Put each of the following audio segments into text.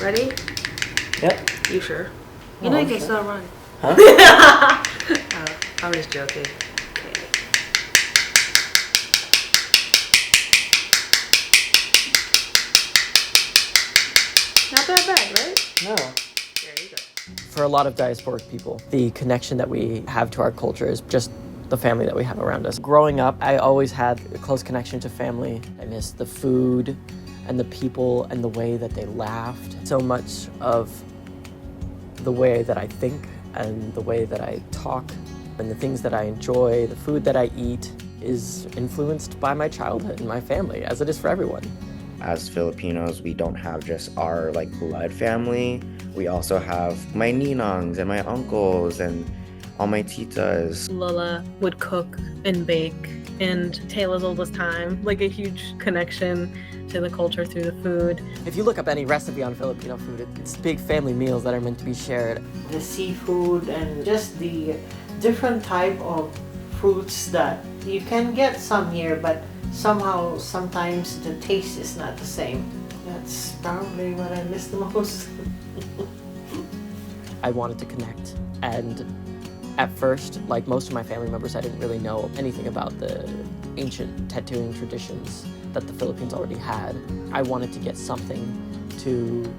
Ready? Yep. You sure? You know you can still run. Huh? I'm just joking. Okay. Not that bad, right? No. There you go. For a lot of diasporic people, the connection that we have to our culture is just the family that we have around us. Growing up, I always had a close connection to family. I miss the food and the people and the way that they laughed. So much of the way that I think and the way that I talk and the things that I enjoy, the food that I eat is influenced by my childhood and my family, as it is for everyone. As Filipinos, we don't have just our blood family. We also have my ninongs and my uncles and all my titas. Lola would cook and bake and tell us all the time, like a huge connection to the culture through the food. If you look up any recipe on Filipino food, it's big family meals that are meant to be shared. The seafood and just the different type of fruits that you can get some here, but somehow sometimes the taste is not the same. That's probably what I miss the most. I wanted to connect, and at first, like most of my family members, I didn't really know anything about the ancient tattooing traditions that the Philippines already had. I wanted to get something to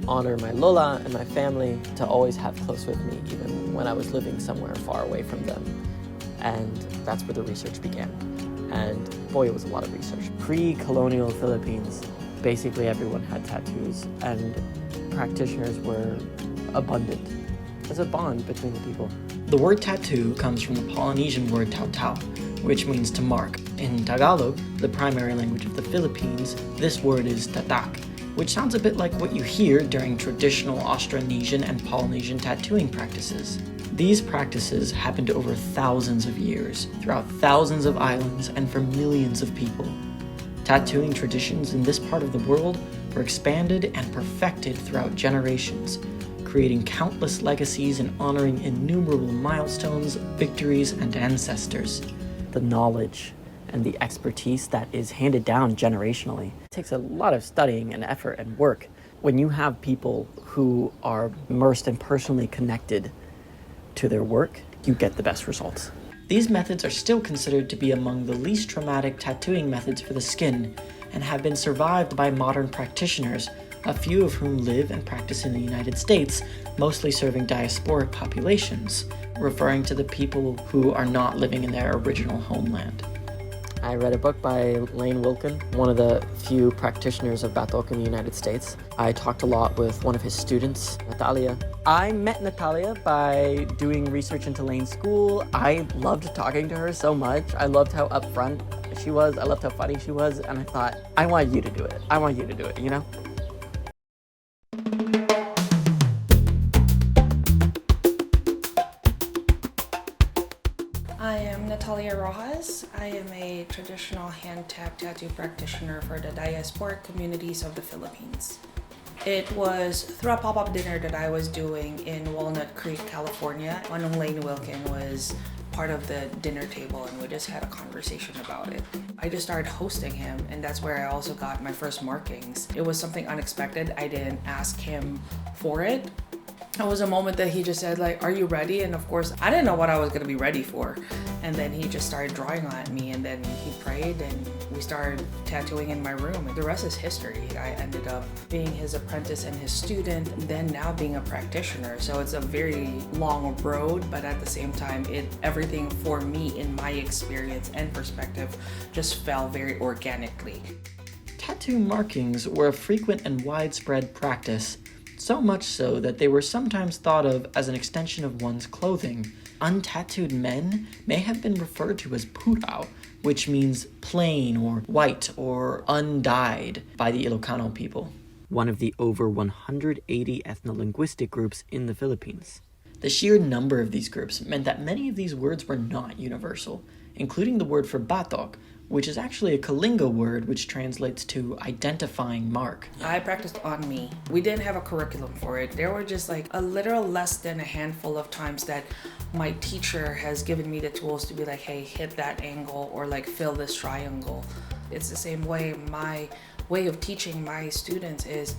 honor my Lola and my family, to always have close with me, even when I was living somewhere far away from them. And that's where the research began. And boy, it was a lot of research. Pre-colonial Philippines, basically everyone had tattoos, and practitioners were abundant. There's a bond between the people. The word tattoo comes from the Polynesian word tautau, which means to mark. In Tagalog, the primary language of the Philippines, this word is tatak, which sounds a bit like what you hear during traditional Austronesian and Polynesian tattooing practices. These practices happened over thousands of years, throughout thousands of islands, and for millions of people. Tattooing traditions in this part of the world were expanded and perfected throughout generations, creating countless legacies and honoring innumerable milestones, victories, and ancestors. The knowledge and the expertise that is handed down generationally. It takes a lot of studying and effort and work. When you have people who are immersed and personally connected to their work, you get the best results. These methods are still considered to be among the least traumatic tattooing methods for the skin and have been survived by modern practitioners, a few of whom live and practice in the United States, mostly serving diasporic populations, referring to the people who are not living in their original homeland. I read a book by Lane Wilkin, one of the few practitioners of Batok in the United States. I talked a lot with one of his students, Natalia. I met Natalia by doing research into Lane's school. I loved talking to her so much. I loved how upfront she was. I loved how funny she was. And I thought, I want you to do it. I want you to do it, you know? I am Natalia Rojas. I am a traditional hand-tap tattoo practitioner for the diasporic communities of the Philippines. It was through a pop-up dinner that I was doing in Walnut Creek, California. Manong Lane Wilkin was part of the dinner table and we just had a conversation about it. I just started hosting him, and that's where I also got my first markings. It was something unexpected. I didn't ask him for it. It was a moment that he just said, like, are you ready? And of course, I didn't know what I was going to be ready for. And then he just started drawing at me, and then he prayed and we started tattooing in my room. And the rest is history. I ended up being his apprentice and his student, and then now being a practitioner. So it's a very long road, but at the same time, everything for me in my experience and perspective just fell very organically. Tattoo markings were a frequent and widespread practice, so much so that they were sometimes thought of as an extension of one's clothing. Untattooed men may have been referred to as purao, which means plain or white or undyed by the Ilocano people, one of the over 180 ethno-linguistic groups in the Philippines. The sheer number of these groups meant that many of these words were not universal, including the word for batok, which is actually a Kalinga word which translates to identifying mark. I practiced on me. We didn't have a curriculum for it. There were just like a literal less than a handful of times that my teacher has given me the tools to be like, hey, hit that angle or like fill this triangle. It's the same way my way of teaching my students is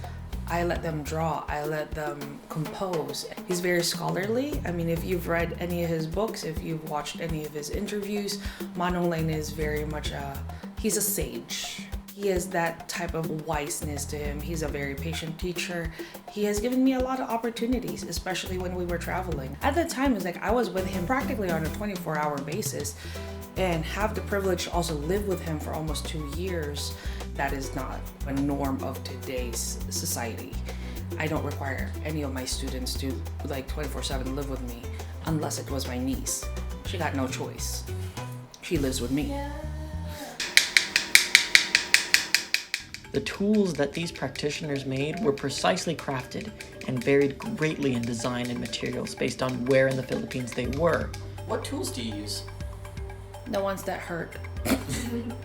I let them draw, I let them compose. He's very scholarly. I mean, if you've read any of his books, if you've watched any of his interviews, Manong Lane is very much he's a sage. He has that type of wiseness to him. He's a very patient teacher. He has given me a lot of opportunities, especially when we were traveling. At the time, it was like I was with him practically on a 24-hour basis and have the privilege to also live with him for almost 2 years. That is not a norm of today's society. I don't require any of my students to like 24/7 live with me unless it was my niece. She got no choice. She lives with me. The tools that these practitioners made were precisely crafted and varied greatly in design and materials based on where in the Philippines they were. What tools do you use? The ones that hurt.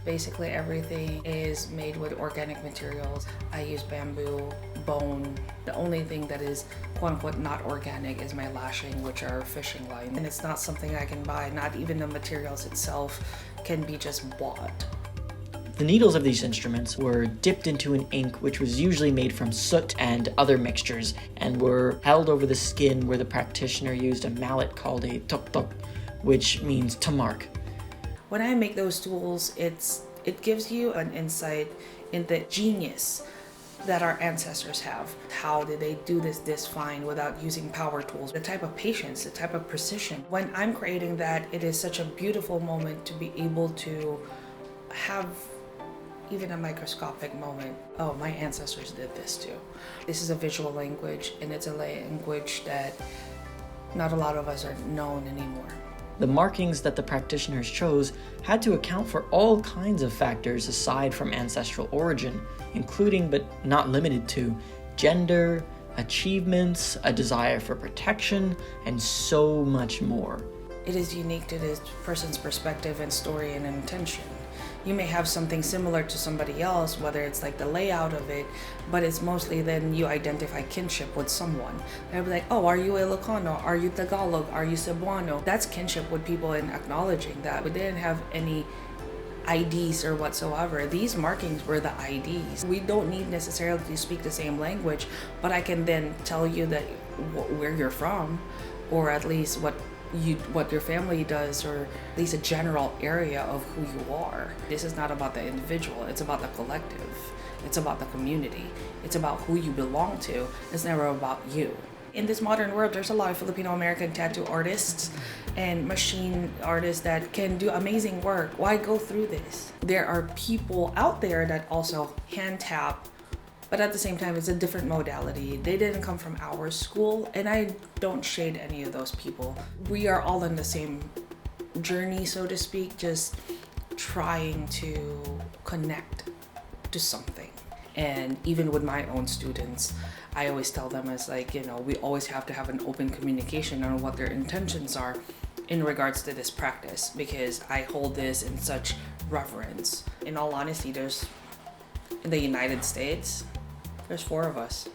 Basically everything is made with organic materials. I use bamboo, bone. The only thing that is quote unquote not organic is my lashing, which are fishing line. And it's not something I can buy. Not even the materials itself can be just bought. The needles of these instruments were dipped into an ink which was usually made from soot and other mixtures and were held over the skin where the practitioner used a mallet called a tok-tok, which means to mark. When I make those tools, it gives you an insight into genius that our ancestors have. How did they do this fine without using power tools? The type of patience, the type of precision. When I'm creating that, it is such a beautiful moment to be able to have even a microscopic moment. Oh, my ancestors did this too. This is a visual language, and it's a language that not a lot of us are known anymore. The markings that the practitioners chose had to account for all kinds of factors aside from ancestral origin, including but not limited to gender, achievements, a desire for protection, and so much more. It is unique to this person's perspective and story and intention. You may have something similar to somebody else, whether it's like the layout of it, but it's mostly then you identify kinship with someone. They'll be like, oh, are you Ilocano? Are you Tagalog? Are you Cebuano? That's kinship with people and acknowledging that. We didn't have any IDs or whatsoever. These markings were the IDs. We don't need necessarily to speak the same language, but I can then tell you that where you're from, or at least what your family does, or at least a general area of who you are. This is not about the individual, it's about the collective. It's about the community. It's about who you belong to. It's never about you. In this modern world, there's a lot of Filipino American tattoo artists and machine artists that can do amazing work. Why go through this? There are people out there that also hand tap, but at the same time, it's a different modality. They didn't come from our school, and I don't shade any of those people. We are all on the same journey, so to speak, just trying to connect to something. And even with my own students, I always tell them it's like, we always have to have an open communication on what their intentions are in regards to this practice, because I hold this in such reverence. In all honesty, in the United States, there's 4 of us.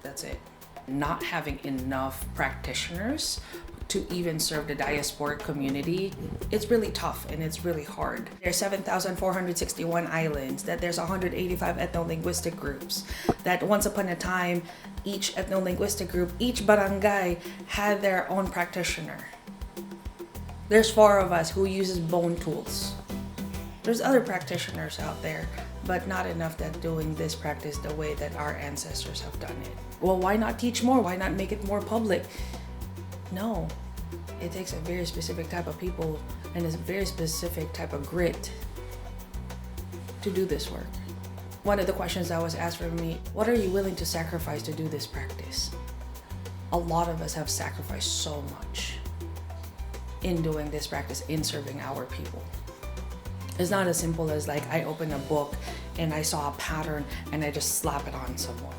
That's it. Not having enough practitioners to even serve the diasporic community, it's really tough and it's really hard. There's 7,461 islands, that there's 185 ethno-linguistic groups, that once upon a time, each ethno-linguistic group, each barangay had their own practitioner. There's 4 of us who uses bone tools. There's other practitioners out there, but not enough that doing this practice the way that our ancestors have done it. Well, why not teach more? Why not make it more public? No, it takes a very specific type of people and a very specific type of grit to do this work. One of the questions that was asked for me, what are you willing to sacrifice to do this practice? A lot of us have sacrificed so much in doing this practice, in serving our people. It's not as simple as like I open a book and I saw a pattern and I just slap it on someone.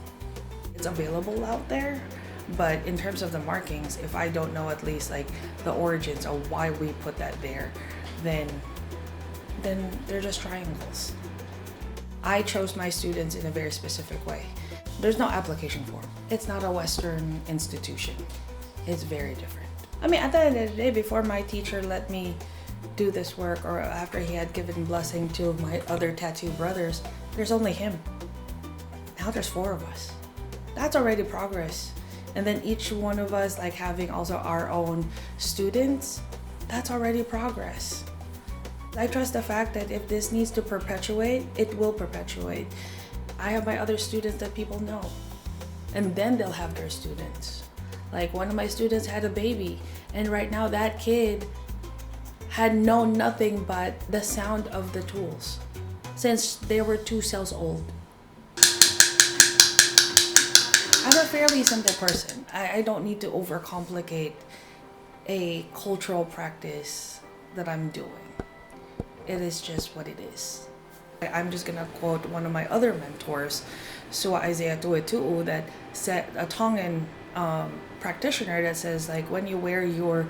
It's available out there, but in terms of the markings, if I don't know at least like the origins of why we put that there, then they're just triangles. I chose my students in a very specific way. There's no application form. It's not a Western institution. It's very different. I mean, at the end of the day, before my teacher let me do this work, or after he had given blessing to my other tattoo brothers, there's only him. Now there's 4 of us. That's already progress. And then each one of us like having also our own students, that's already progress. I trust the fact that if this needs to perpetuate, it will perpetuate. I have my other students that people know, and then they'll have their students. Like one of my students had a baby, and right now that kid had known nothing but the sound of the tools since they were 2 cells old. I'm a fairly simple person. I don't need to overcomplicate a cultural practice that I'm doing. It is just what it is. I'm just gonna quote one of my other mentors, Sua Isaiah Tuetu'u, that said, a Tongan practitioner that says, like, when you wear your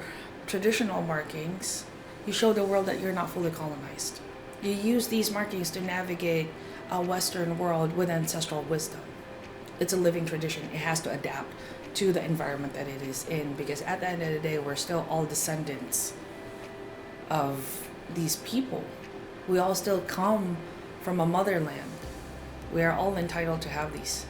traditional markings, you show the world that you're not fully colonized. You use these markings to navigate a Western world with ancestral wisdom. It's a living tradition. It has to adapt to the environment that it is in, because at the end of the day, we're still all descendants of these people. We all still come from a motherland. We are all entitled to have these.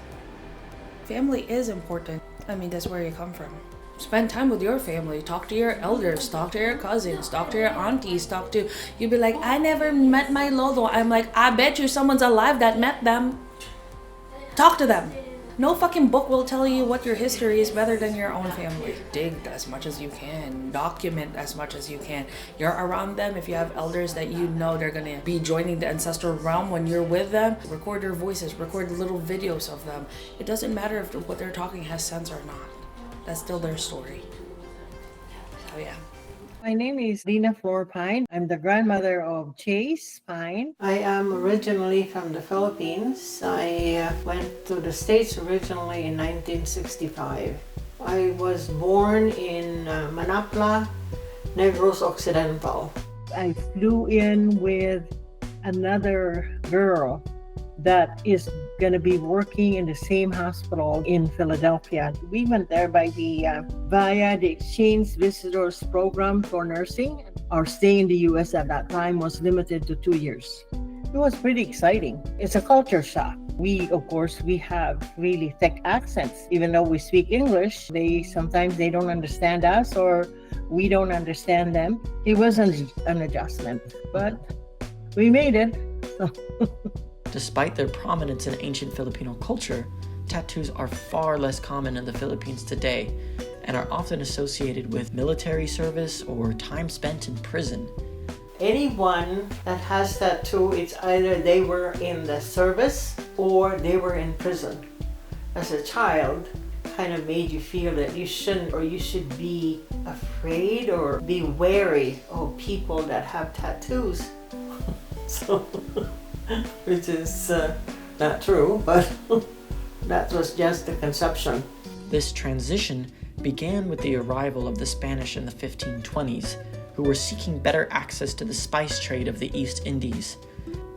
Family is important. I mean, that's where you come from. Spend time with your family. Talk to your elders. Talk to your cousins. Talk to your aunties. You'd be like, I never met my lolo. I'm like, I bet you someone's alive that met them. Talk to them. No fucking book will tell you what your history is better than your own family. Dig as much as you can. Document as much as you can. You're around them. If you have elders that you know they're gonna be joining the ancestral realm when you're with them, record their voices, record little videos of them. It doesn't matter if what they're talking has sense or not. That's still their story. So yeah. My name is Linaflor Pyne. I'm the grandmother of Chase Pyne. I am originally from the Philippines. I went to the States originally in 1965. I was born in Manapla, Negros Occidental. I flew in with another girl that is going to be working in the same hospital in Philadelphia. We went there via the Exchange Visitors Program for nursing. Our stay in the U.S. at that time was limited to 2 years. It was pretty exciting. It's a culture shock. We have really thick accents. Even though we speak English, sometimes they don't understand us or we don't understand them. It was an adjustment, but we made it. Despite their prominence in ancient Filipino culture, tattoos are far less common in the Philippines today and are often associated with military service or time spent in prison. Anyone that has tattoo, it's either they were in the service or they were in prison. As a child, kind of made you feel that you shouldn't or you should be afraid or be wary of people that have tattoos. So which is not true, but that was just the conception. This transition began with the arrival of the Spanish in the 1520s, who were seeking better access to the spice trade of the East Indies.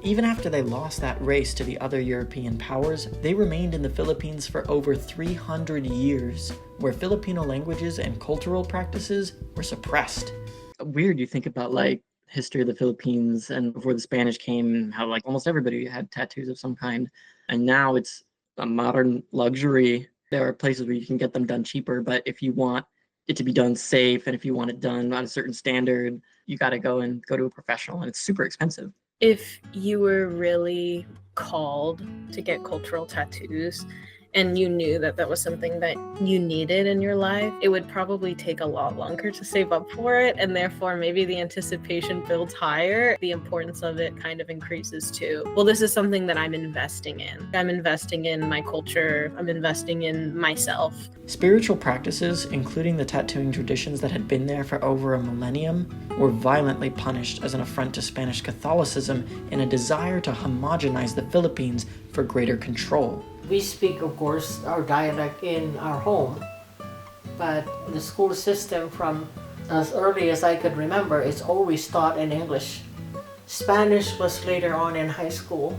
Even after they lost that race to the other European powers, they remained in the Philippines for over 300 years, where Filipino languages and cultural practices were suppressed. Weird, you think about like history of the Philippines and before the Spanish came, how like almost everybody had tattoos of some kind, and now it's a modern luxury. There are places where you can get them done cheaper, but if you want it to be done safe and if you want it done on a certain standard, you got to go to a professional, and it's super expensive. If you were really called to get cultural tattoos and you knew that that was something that you needed in your life, it would probably take a lot longer to save up for it, and therefore maybe the anticipation builds higher. The importance of it kind of increases too. Well, this is something that I'm investing in. I'm investing in my culture. I'm investing in myself. Spiritual practices, including the tattooing traditions that had been there for over a millennium, were violently punished as an affront to Spanish Catholicism in a desire to homogenize the Philippines for greater control. We speak, of course, our dialect in our home, but the school system from as early as I could remember, it's always taught in English. Spanish was later on in high school.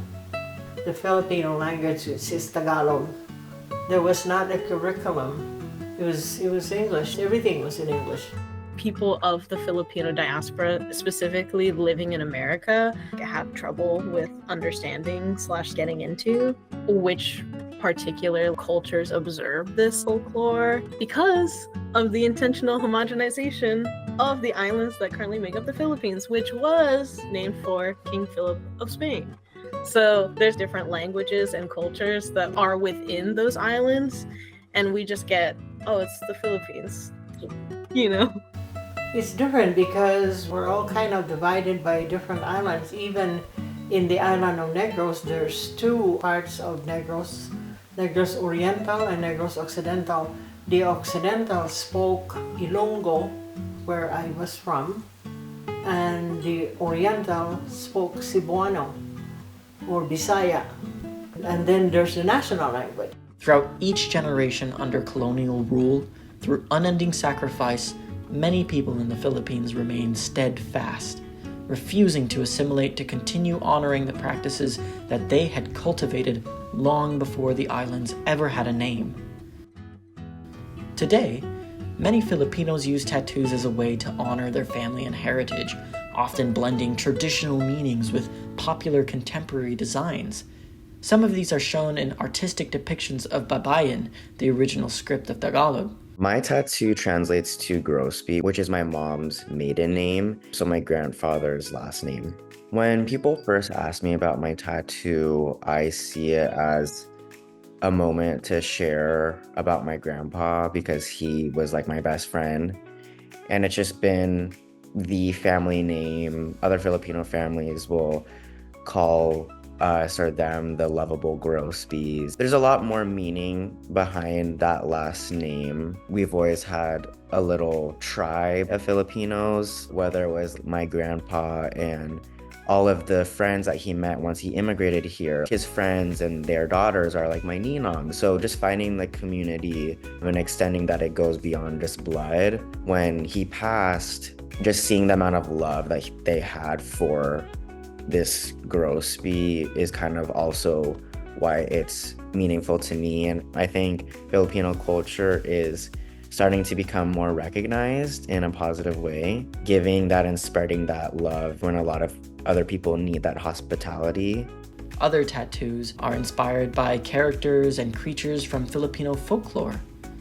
The Filipino language is Tagalog. There was not a curriculum. It was English. Everything was in English. People of the Filipino diaspora, specifically living in America, have trouble with understanding / getting into, which particular cultures observe this folklore because of the intentional homogenization of the islands that currently make up the Philippines, which was named for King Philip of Spain. So there's different languages and cultures that are within those islands, and we just get, oh, it's the Philippines, you know? It's different because we're all kind of divided by different islands. Even in the island of Negros, there's two parts of Negros, Negros Oriental and Negros Occidental. The Occidental spoke Ilonggo, where I was from, and the Oriental spoke Cebuano or Bisaya. And then there's the national language. Throughout each generation under colonial rule, through unending sacrifice, many people in the Philippines remained steadfast, refusing to assimilate to continue honoring the practices that they had cultivated long before the islands ever had a name. Today, many Filipinos use tattoos as a way to honor their family and heritage, often blending traditional meanings with popular contemporary designs. Some of these are shown in artistic depictions of Babayan, the original script of Tagalog. My tattoo translates to Grosby, which is my mom's maiden name, so my grandfather's last name. When people first ask me about my tattoo, I see it as a moment to share about my grandpa because he was like my best friend. And it's just been the family name. Other Filipino families will call us or them the lovable Grosbys. There's a lot more meaning behind that last name. We've always had a little tribe of Filipinos, whether it was my grandpa and all of the friends that he met once he immigrated here. His friends and their daughters are like my ninong. So just finding the community and extending that it goes beyond just blood. When he passed, just seeing the amount of love that they had for this Grosby is kind of also why it's meaningful to me. And I think Filipino culture is starting to become more recognized in a positive way, giving that and spreading that love when a lot of other people need that hospitality. Other tattoos are inspired by characters and creatures from Filipino folklore.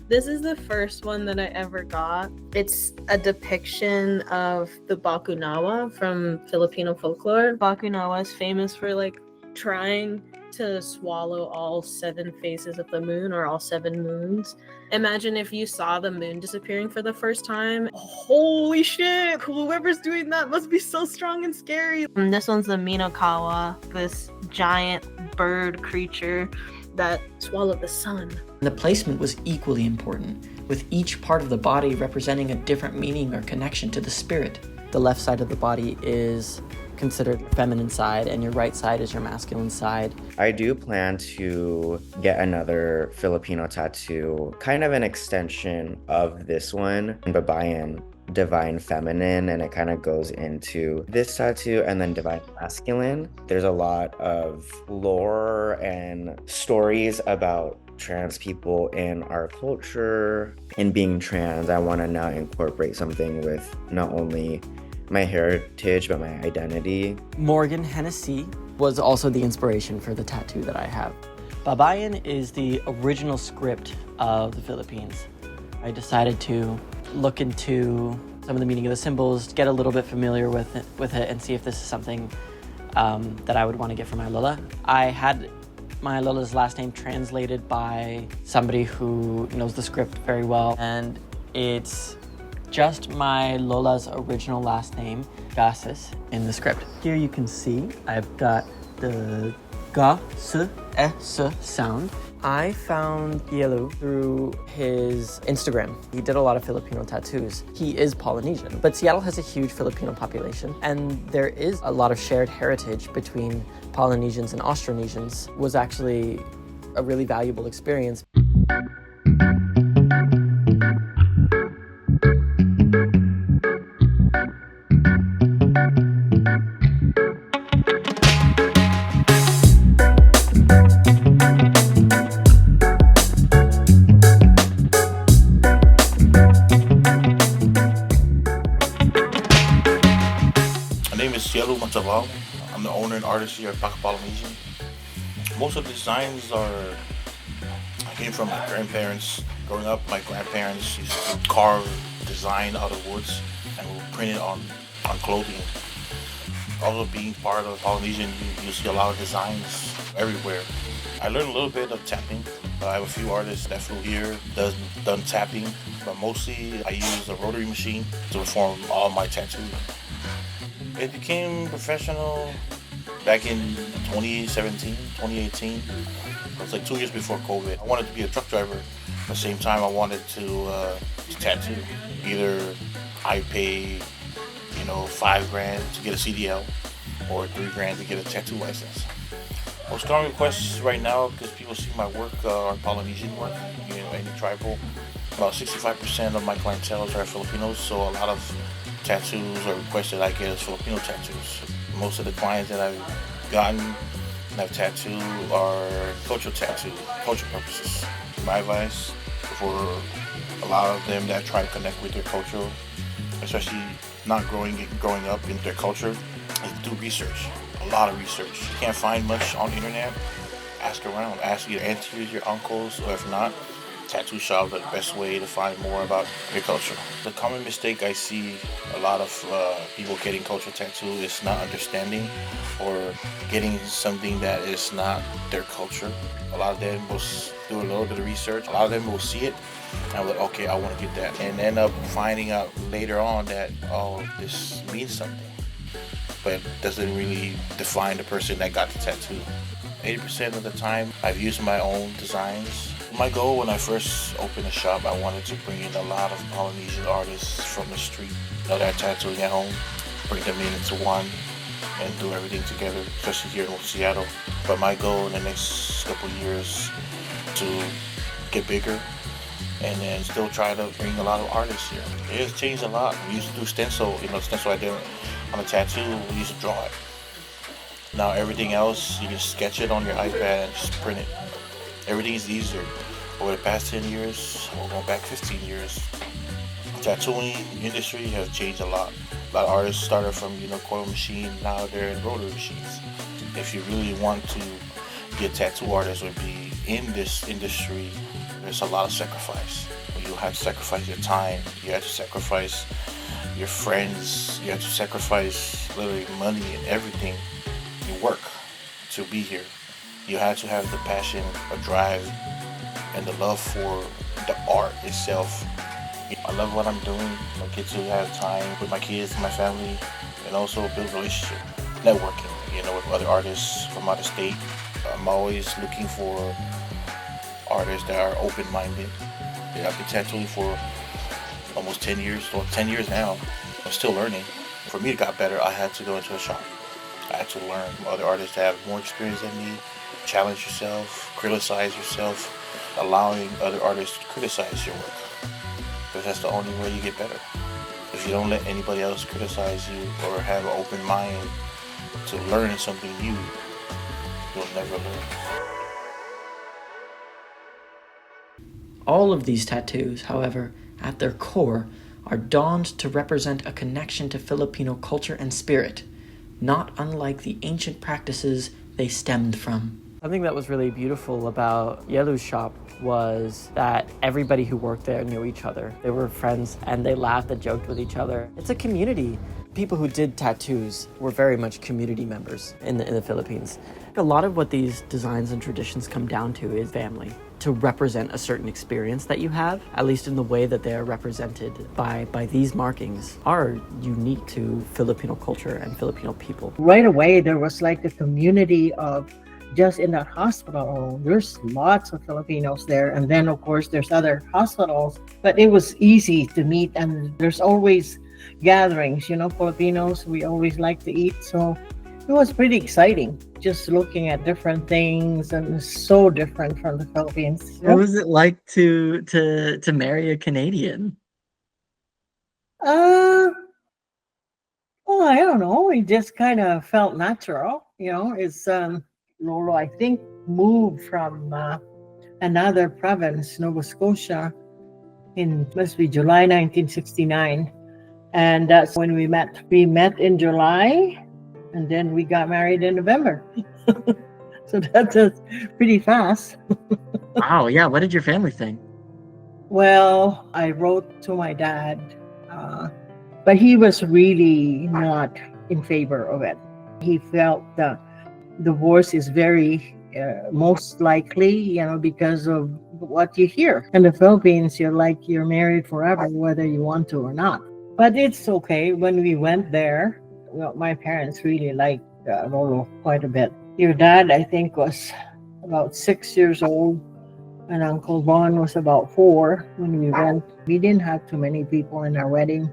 This is the first one that I ever got. It's a depiction of the Bakunawa from Filipino folklore. Bakunawa is famous for like trying to swallow all 7 phases of the moon or all 7 moons. Imagine if you saw the moon disappearing for the first time. Holy shit, whoever's doing that must be so strong and scary. And this one's the Minokawa, this giant bird creature that swallowed the sun. The placement was equally important, with each part of the body representing a different meaning or connection to the spirit. The left side of the body is considered feminine side and your right side is your masculine side. I do plan to get another Filipino tattoo, kind of an extension of this one, Babayan, divine feminine, and it kind of goes into this tattoo and then divine masculine. There's a lot of lore and stories about trans people in our culture. In being trans, I want to now incorporate something with not only my heritage but my identity. Morgan Hennessy was also the inspiration for the tattoo that I have. Babayan is the original script of the Philippines. I decided to look into some of the meaning of the symbols, get a little bit familiar with it and see if this is something that I would want to get for my Lola. I had my Lola's last name translated by somebody who knows the script very well, and it's just my Lola's original last name, Gases, in the script. Here you can see I've got the ga, s sound. I found Yelu through his Instagram. He did a lot of Filipino tattoos. He is Polynesian, but Seattle has a huge Filipino population, and there is a lot of shared heritage between Polynesians and Austronesians. It was actually a really valuable experience. I'm the owner and artist here at Batok Polynesian. Most of the designs are came from my grandparents. Growing up, my grandparents used to carve design out of woods and would print it on clothing. Also, being part of Polynesian, you see a lot of designs everywhere. I learned a little bit of tapping. I have a few artists that flew here, done tapping, but mostly I use a rotary machine to perform all my tattoos. It became professional back in 2017, 2018. It was like 2 years before COVID. I wanted to be a truck driver. At the same time, I wanted to tattoo. Either I pay, $5,000 to get a CDL or $3,000 to get a tattoo license. Most common requests right now, because people see my work, are Polynesian work, any tribal. About 65% of my clientele are Filipinos, so a lot of tattoos or requests that I get is Filipino tattoos. Most of the clients that I've gotten and I've tattooed are cultural purposes. My advice for a lot of them that try to connect with their culture, especially not growing up in their culture, is do research. A lot of research. You can't find much on the internet. Ask around. Ask your aunties, your uncles, or if not, tattoo shops are the best way to find more about your culture. The common mistake I see a lot of people getting cultural tattoo is not understanding or getting something that is not their culture. A lot of them will do a little bit of research. A lot of them will see it and like, okay, I want to get that, and end up finding out later on that, oh, this means something, but doesn't really define the person that got the tattoo. 80% of the time, I've used my own designs. My goal when I first opened the shop, I wanted to bring in a lot of Polynesian artists from the street that are tattooing at home, bring them into one, and do everything together, especially here in Seattle. But my goal in the next couple of years to get bigger and then still try to bring a lot of artists here. It has changed a lot. We used to do stencil, stencil I did on a tattoo, we used to draw it. Now everything else, you can sketch it on your iPad and just print it. Everything is easier. Over the past 10 years, or going back 15 years, the tattooing industry has changed a lot. A lot of artists started from, coil machine, now they're in rotary machines. If you really want to be a tattoo artist or be in this industry, there's a lot of sacrifice. You have to sacrifice your time, you have to sacrifice your friends, you have to sacrifice literally money and everything. You work to be here. You have to have the passion, a drive, and the love for the art itself. I love what I'm doing. I get to have time with my kids and my family, and also build a relationship, networking, with other artists from out of state. I'm always looking for artists that are open-minded. I've been tattooing for almost 10 years, or 10 years now. I'm still learning. For me to get better, I had to go into a shop. I had to learn from other artists that have more experience than me, challenge yourself, criticize yourself, allowing other artists to criticize your work. Because that's the only way you get better. If you don't let anybody else criticize you or have an open mind to learn something new, you'll never learn. All of these tattoos, however, at their core, are donned to represent a connection to Filipino culture and spirit, not unlike the ancient practices they stemmed from. Something that was really beautiful about Yelu's shop was that everybody who worked there knew each other. They were friends and they laughed and joked with each other. It's a community. People who did tattoos were very much community members in the Philippines. A lot of what these designs and traditions come down to is family, to represent a certain experience that you have, at least in the way that they are represented by these markings, are unique to Filipino culture and Filipino people. Right away, there was like a community of just in that hospital. There's lots of Filipinos there. And then, of course, there's other hospitals. But it was easy to meet. And there's always gatherings, Filipinos, we always like to eat. So it was pretty exciting just looking at different things, and it's so different from the Philippines. What was it like to marry a Canadian? Well, I don't know. It just kind of felt natural. It's Lolo, I think, moved from another province, Nova Scotia, must be July 1969. And that's when we met. We met in July, and then we got married in November. So that's pretty fast. Wow, yeah, what did your family think? Well, I wrote to my dad, but he was really not in favor of it. He felt the divorce is very most likely, because of what you hear. In the Philippines, you're like you're married forever, whether you want to or not. But it's okay. When we went there, well, my parents really liked Lolo quite a bit. Your dad, I think, was about 6 years old, and Uncle Ron was about 4 when we went. We didn't have too many people in our wedding.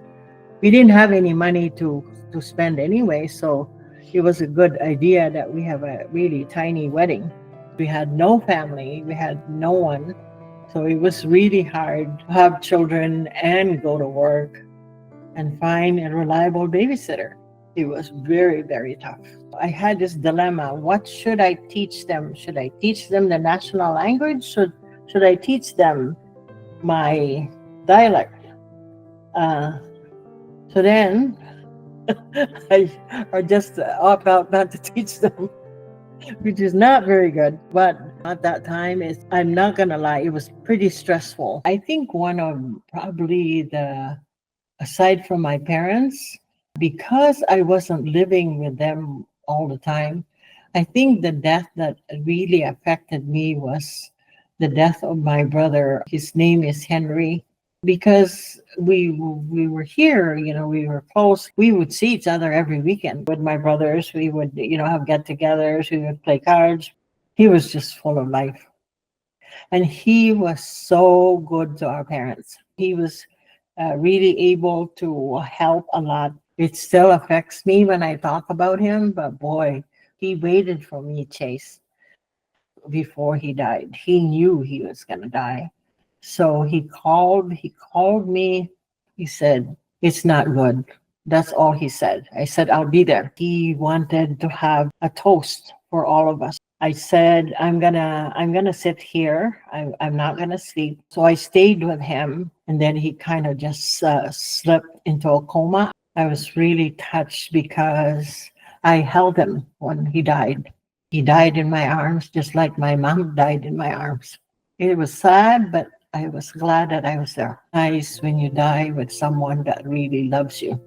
We didn't have any money to spend anyway, so it was a good idea that we have a really tiny wedding. We had no family, we had no one, so it was really hard to have children and go to work and find a reliable babysitter. It was very, very tough. I had this dilemma. What should I teach them? Should I teach them the national language? Should I teach them my dialect? So then I just opt out not to teach them, which is not very good. But at that time, I'm not gonna lie, it was pretty stressful. I think one of probably aside from my parents, because I wasn't living with them all the time, I think the death that really affected me was the death of my brother. His name is Henry. Because we were here, we were close. We would see each other every weekend with my brothers. We would, have get-togethers. We would play cards. He was just full of life, and he was so good to our parents. He was really able to help a lot. It still affects me when I talk about him, but boy, he waited for me, Chase, before he died. He knew he was gonna die. So he called me. He said, "It's not good." That's all he said. I said, "I'll be there." He wanted to have a toast for all of us. I said, I'm gonna sit here. I'm not gonna sleep. So I stayed with him, and then he kind of just slipped into a coma. I was really touched because I held him when he died. He died in my arms, just like my mom died in my arms. It was sad, but I was glad that I was there. Nice when you die with someone that really loves you.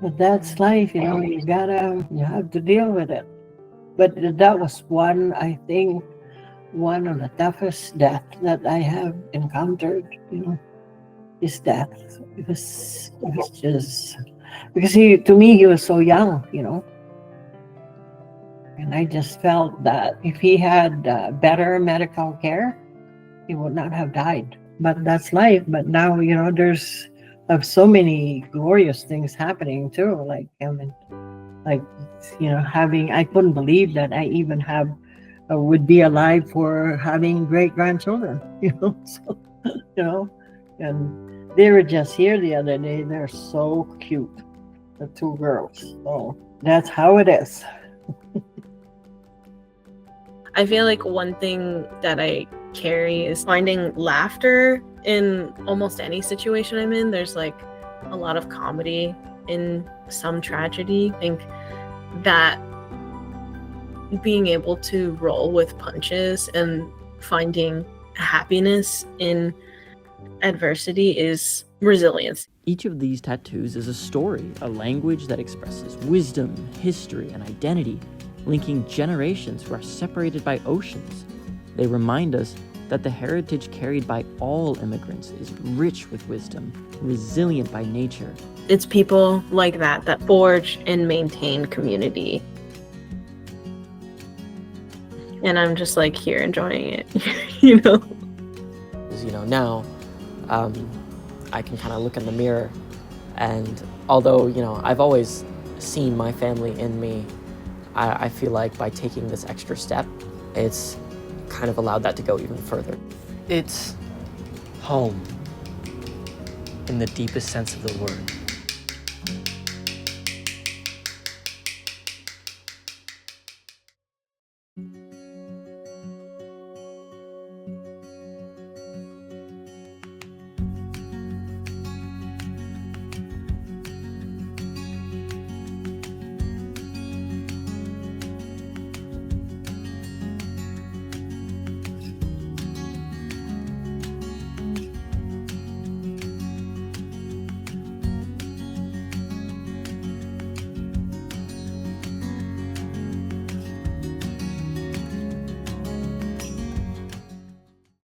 But that's life, you have to deal with it. But that was I think, one of the toughest death that I have encountered, is death. It was just, because to me, he was so young, And I just felt that if he had better medical care, he would not have died. But that's life. But now, there's so many glorious things happening too. Like, I couldn't believe that I even would be alive for having great grandchildren, So, and they were just here the other day. They're so cute, the 2 girls. So that's how it is. I feel like one thing that I carry is finding laughter in almost any situation I'm in. There's like a lot of comedy in some tragedy. I think that being able to roll with punches and finding happiness in adversity is resilience. Each of these tattoos is a story, a language that expresses wisdom, history, and identity, linking generations who are separated by oceans. They remind us that the heritage carried by all immigrants is rich with wisdom, resilient by nature. It's people like that forge and maintain community. And I'm just like here enjoying it, Now, I can kind of look in the mirror, and although, I've always seen my family in me, I feel like by taking this extra step, it's kind of allowed that to go even further. It's home in the deepest sense of the word.